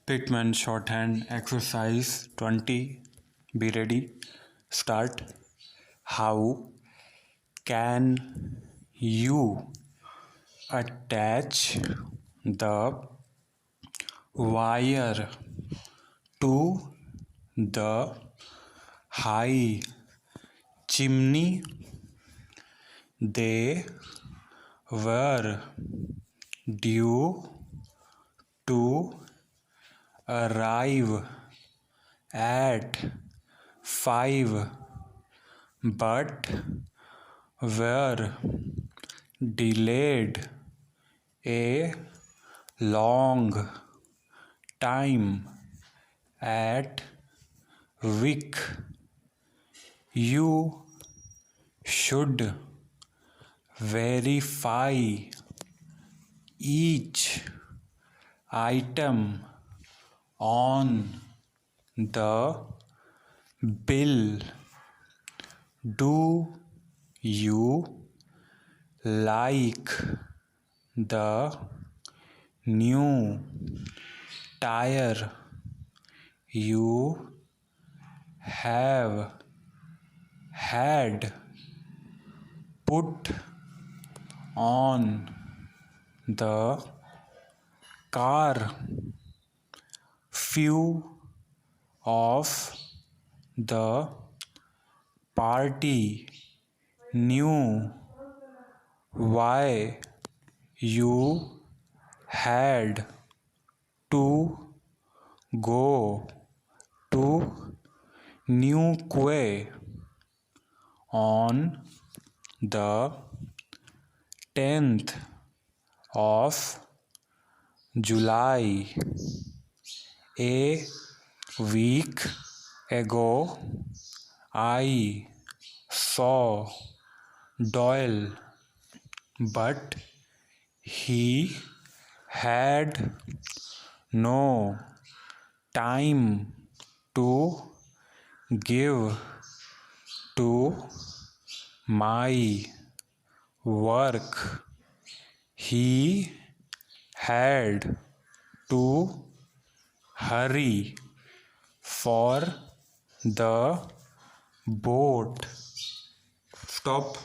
Pitman shorthand exercise 20. Be ready. Start. How can you attach the wire to the high chimney? They were due to arrive at 5 but were delayed a long time at Wick. You should verify each item on the bill. Do you like the new tire you have had put on the car? Few of the party knew why you had to go to New Quay on the 10th of July. A week ago, I saw Doyle, but he had no time to give to my work. He had to hurry for the boat. Stop.